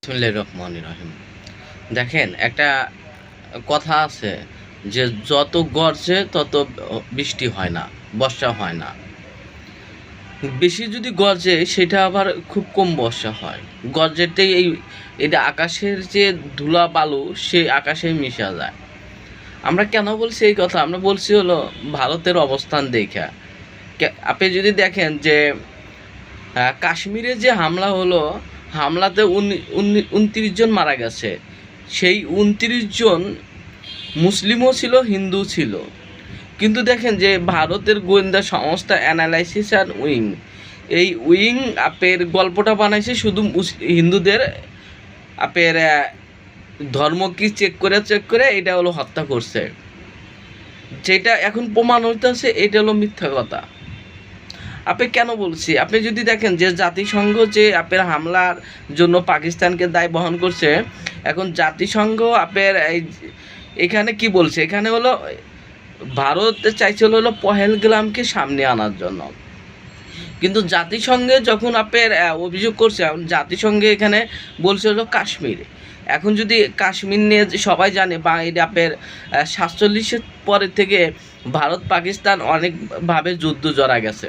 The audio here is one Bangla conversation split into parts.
বিসমিল্লাহির রহমানির রহিম। দেখেন, একটা কথা আছে যে যত গর্জে তত বৃষ্টি হয় না, বর্ষা হয় না। বেশি যদি গর্জে সেটা আবার খুব কম বর্ষা হয়। গর্জেতেই এটা আকাশের যে ধুলা বালু সে আকাশে মিশা যায়। আমরা কেন বলছি এই কথা? আমরা বলছি হলো ভারতের অবস্থান দেখা। আপনি যদি দেখেন যে কাশ্মীরে যে হামলা হলো, হামলাতে 29 জন মারা গেছে। সেই 29 জন মুসলিমও ছিল, হিন্দু ছিল। কিন্তু দেখেন যে ভারতের গোয়েন্দা সংস্থা অ্যানালাইসিস অ্যান্ড উইং, এই উইং আপের গল্পটা বানাইছে শুধু হিন্দুদের আপের ধর্ম কি চেক করে এটা হলো হত্যা করছে। যেটা এখন প্রমাণ হইতেছে এটা হলো মিথ্যা কথা। আপনি কেন বলছি? আপনি যদি দেখেন যে জাতিসংঘ যে আপনার হামলার জন্য পাকিস্তানকে দায় বহন করছে, এখন জাতিসংঘ আপনার এখানে কি বলছে? এখানে হলো ভারত চাইছিল হলো পহেলগ্রামকে সামনে আনার জন্য, কিন্তু জাতিসংঘে যখন আপনার অভিযোগ করছে, জাতিসংঘে এখানে বলছে হলো কাশ্মীর। এখন যদি কাশ্মীর নিয়ে সবাই জানে বা এটা আপনার 47-এর পরের থেকে ভারত পাকিস্তান অনেকভাবে যুদ্ধ জড়া গেছে।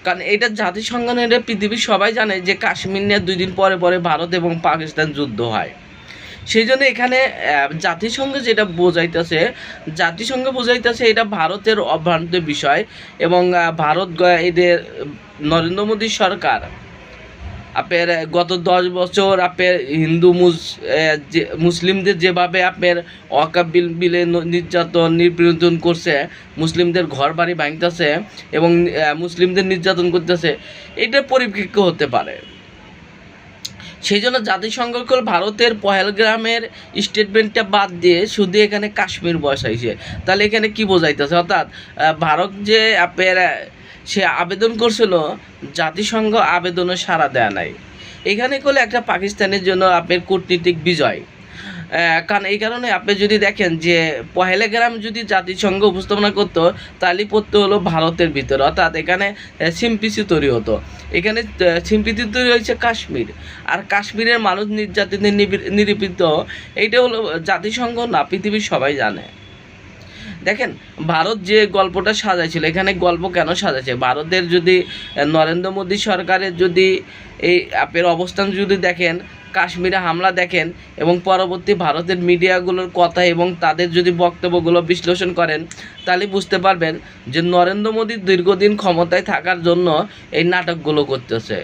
কারণ এটা জাতিসংঘ নিয়ে পৃথিবীর সবাই জানে যে কাশ্মীর নিয়ে 2 দিন পরে পরে ভারত এবং পাকিস্তান যুদ্ধ হয়। সেই জন্য এখানে জাতিসংঘ যেটা বোঝাইতেছে এটা ভারতের অভ্যন্তরীণ বিষয়। এবং ভারত এদের নরেন্দ্র মোদী সরকার আপনার গত 10 বছর আপনার মুসলিমদের যেভাবে আপনার ওয়াকফ বিলে নির্যাতন করছে, মুসলিমদের ঘর বাড়ি ভাঙতেছে এবং মুসলিমদের নির্যাতন করতেছে, এটার পরিপ্রেক্ষিত হতে পারে। সেই জন্য জাতিসংঘ ভারতের পহেলগ্রামের স্টেটমেন্টটা বাদ দিয়ে শুধু এখানে কাশ্মীর বসাইছে। তাহলে এখানে কি বোঝাইতেছে? অর্থাৎ ভারত যে আপনার সে আবেদন করছিল, জাতিসংঘ আবেদনে সাড়া দেয় নাই। এখানে করলে একটা পাকিস্তানের জন্য আপনার কূটনীতিক বিজয়। কারণ এই কারণে আপনি যদি দেখেন যে পহেলগ্রাম যদি জাতিসংঘ উপস্থাপনা করতো, তাহলে পড়তে হলো ভারতের ভিতরে, অর্থাৎ এখানে সিম্পিসি তৈরি হতো। এখানে সিম্পিসি তৈরি হয়েছে কাশ্মীর, আর কাশ্মীরের মানুষ নির্যাতনে নিপীড়িত। এইটা হলো জাতিসংঘ না, পৃথিবীর সবাই জানে। দেখেন, ভারত যে গল্পটা সাজাইছিল, এখানে গল্প কেন সাজাইছে? ভারতের যদি নরেন্দ্র মোদী সরকারের যদি এই আপনার অবস্থান যদি দেখেন, কাশ্মীরে হামলা দেখেন এবং পরবর্তী ভারতের মিডিয়াগুলোর কথা এবং তাদের যদি বক্তব্যগুলো বিশ্লেষণ করেন, তাহলে বুঝতে পারবেন যে নরেন্দ্র মোদী দীর্ঘদিন ক্ষমতায় থাকার জন্য এই নাটকগুলো করতেছে।